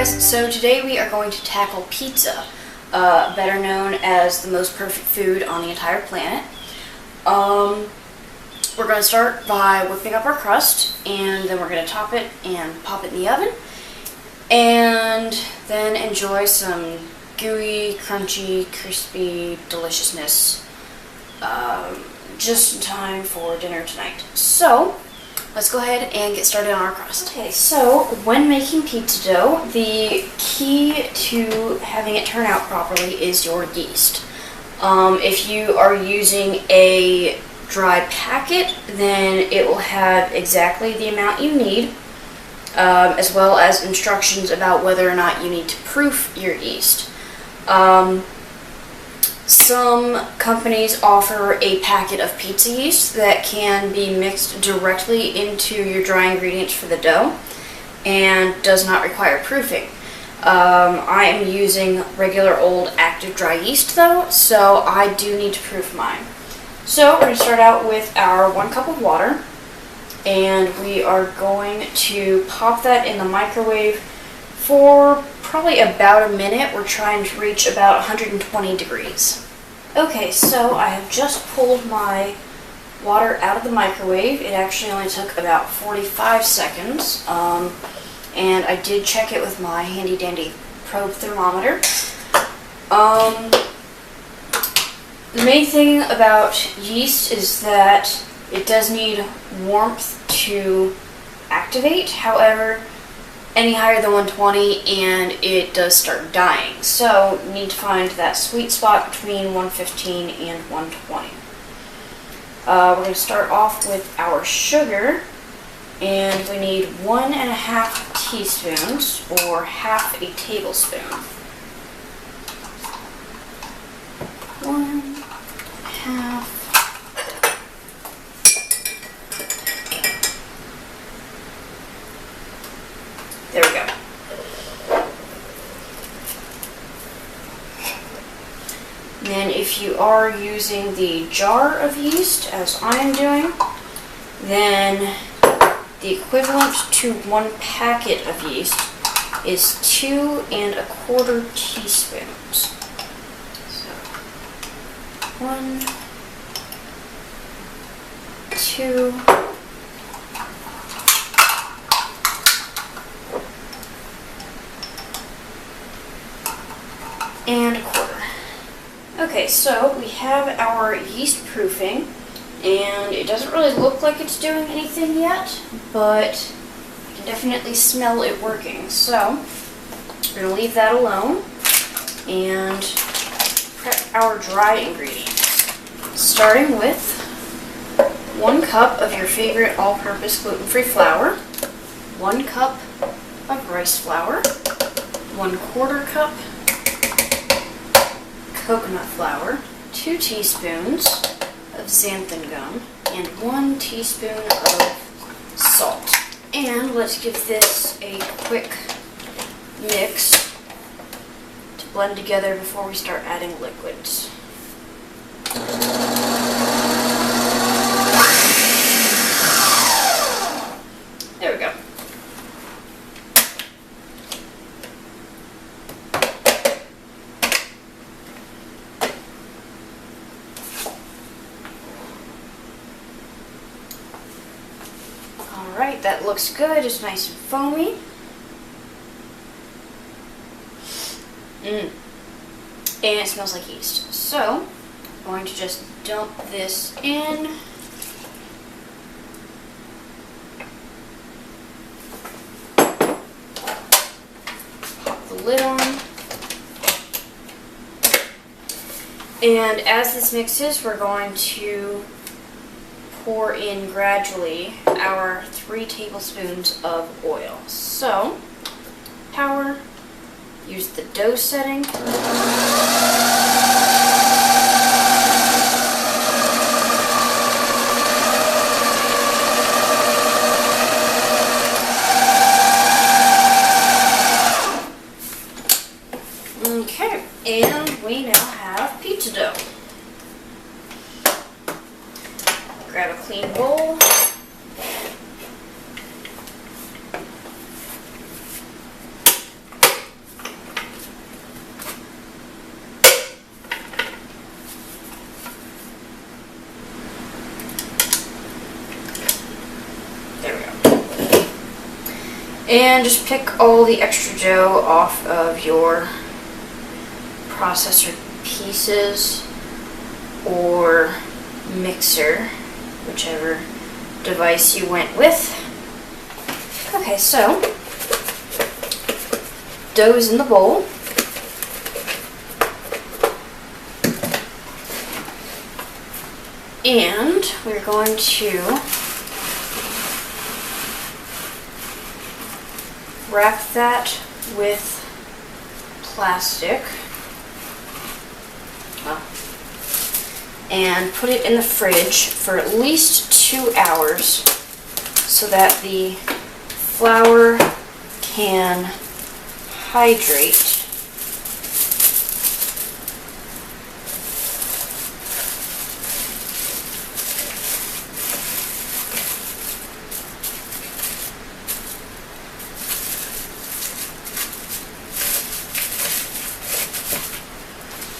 guys, so today we are going to tackle pizza, better known as the most perfect food on the entire planet. We're going to start by whipping up our crust, and then we're going to top it and pop it in the oven, and then enjoy some gooey, crunchy, crispy deliciousness just in time for dinner tonight. So let's go ahead and get started on our crust. Okay, so when making pizza dough, the key to having it turn out properly is your yeast. If you are using a dry packet, then it will have exactly the amount you need, as well as instructions about whether or not you need to proof your yeast. Some companies offer a packet of pizza yeast that can be mixed directly into your dry ingredients for the dough and does not require proofing. I am using regular old active dry yeast though, so I do need to proof mine. So we're going to start out with our 1 cup of water, and we are going to pop that in the microwave for probably about a minute. We're trying to reach about 120 degrees. Okay, so I have just pulled my water out of the microwave. It actually only took about 45 seconds, and I did check it with my handy dandy probe thermometer. The main thing about yeast is that it does need warmth to activate. However, any higher than 120 and it does start dying. So you need to find that sweet spot between 115 and 120. We're going to start off with our sugar, and we need 1.5 teaspoons or half a tablespoon. 1.5. There we go. And then if you are using the jar of yeast, as I am doing, then the equivalent to 1 packet of yeast is 2.25 teaspoons. So 1, 2, and 1/4. Okay, so we have our yeast proofing, and it doesn't really look like it's doing anything yet, but I can definitely smell it working. So we're going to leave that alone and prep our dry ingredients, starting with 1 cup of your favorite all-purpose gluten-free flour, 1 cup of rice flour, 1/4 cup coconut flour, 2 teaspoons of xanthan gum, and 1 teaspoon of salt. And let's give this a quick mix to blend together before we start adding liquids. There we go. Alright, that looks good. It's nice and foamy. And it smells like yeast. So, I'm going to just dump this in. Pop the lid on. And as this mixes, we're going to pour in gradually our 3 tablespoons of oil. So, power, use the dough setting. Okay, and we now have pizza dough. Grab a clean bowl. And just pick all the extra dough off of your processor pieces or mixer, whichever device you went with. Okay, so dough is in the bowl. And we're going to wrap that with plastic and put it in the fridge for at least 2 hours so that the flour can hydrate.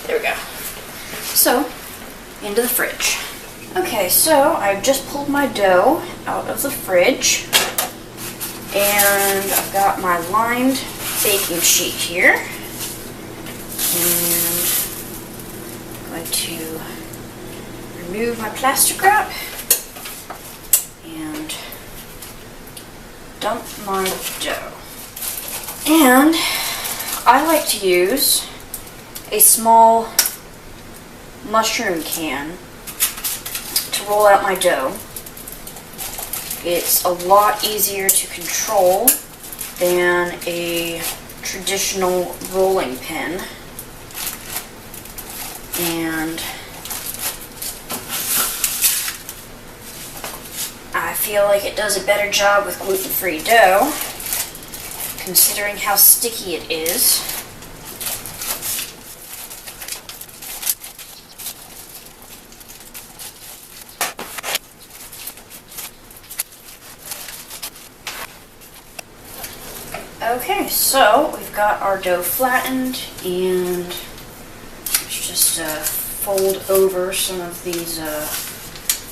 There we go. So, into the fridge. Okay, so I've just pulled my dough out of the fridge, and I've got my lined baking sheet here, and I'm going to remove my plastic wrap and dump my dough. And I like to use a small mushroom can to roll out my dough. It's a lot easier to control than a traditional rolling pin, and I feel like it does a better job with gluten-free dough, considering how sticky it is. Okay, so we've got our dough flattened, and let's just fold over some of these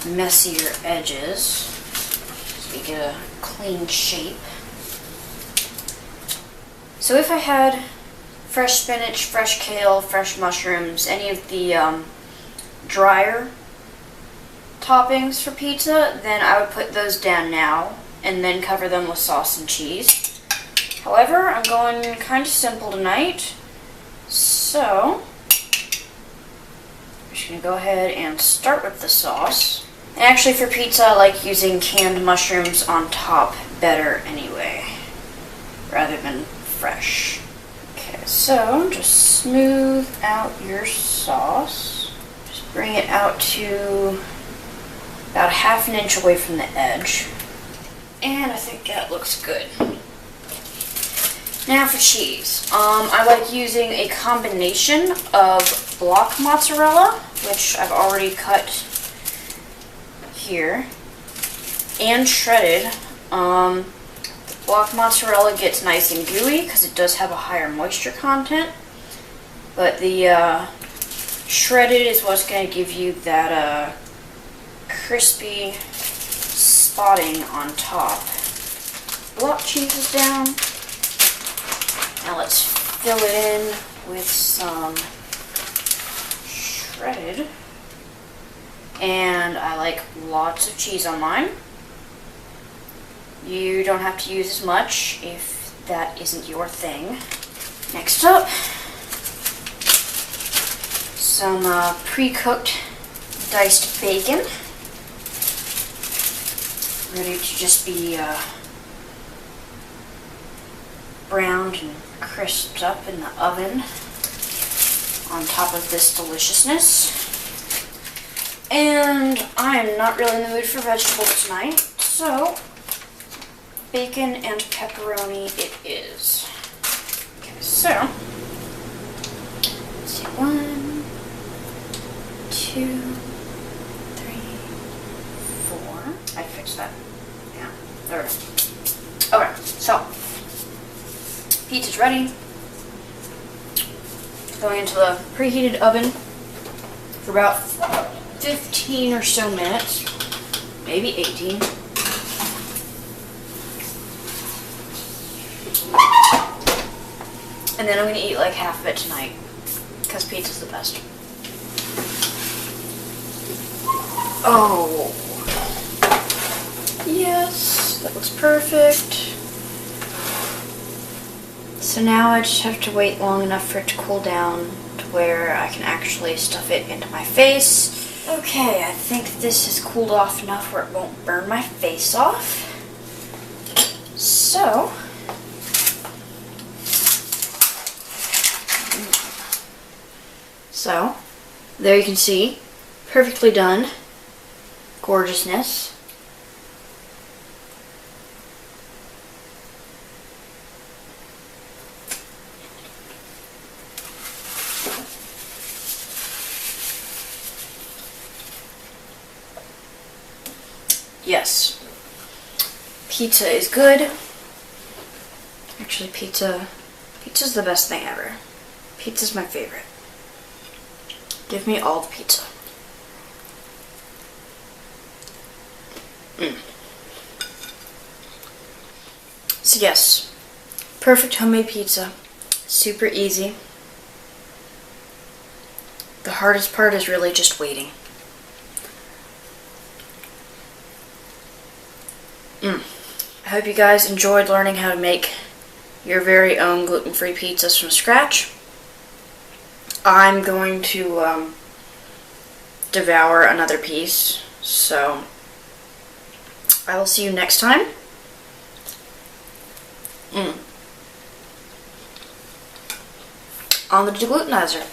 messier edges so we get a clean shape. So if I had fresh spinach, fresh kale, fresh mushrooms, any of the drier toppings for pizza, then I would put those down now and then cover them with sauce and cheese. However, I'm going kind of simple tonight, so I'm just going to go ahead and start with the sauce. And actually for pizza, I like using canned mushrooms on top better anyway, rather than fresh. Okay, so just smooth out your sauce. Just bring it out to about 1/2 inch away from the edge. And I think that looks good. Now for cheese. I like using a combination of block mozzarella, which I've already cut here, and shredded. Block mozzarella gets nice and gooey because it does have a higher moisture content, but the shredded is what's going to give you that crispy spotting on top. Block cheese is down. Now let's fill it in with some shredded. And I like lots of cheese on mine. You don't have to use as much if that isn't your thing. Next up, some pre-cooked diced bacon. Ready to just be browned and crisped up in the oven on top of this deliciousness. And I am not really in the mood for vegetables tonight, so bacon and pepperoni it is. Okay, so let's see, 1, 2, 3, 4. I fixed that. Yeah, there we go. Okay, so pizza's ready. It's going into the preheated oven for about 15 or so minutes, maybe 18. And then I'm gonna eat like half of it tonight, because pizza's the best. Oh, yes, that looks perfect. So now I just have to wait long enough for it to cool down to where I can actually stuff it into my face. Okay, I think this has cooled off enough where it won't burn my face off. So, there you can see, perfectly done. Gorgeousness. Yes, pizza is good. Actually, pizza's the best thing ever. Pizza's my favorite. Give me all the pizza. So yes, perfect homemade pizza. Super easy. The hardest part is really just waiting. I hope you guys enjoyed learning how to make your very own gluten-free pizzas from scratch. I'm going to devour another piece, so I will see you next time. On the Deglutenizer.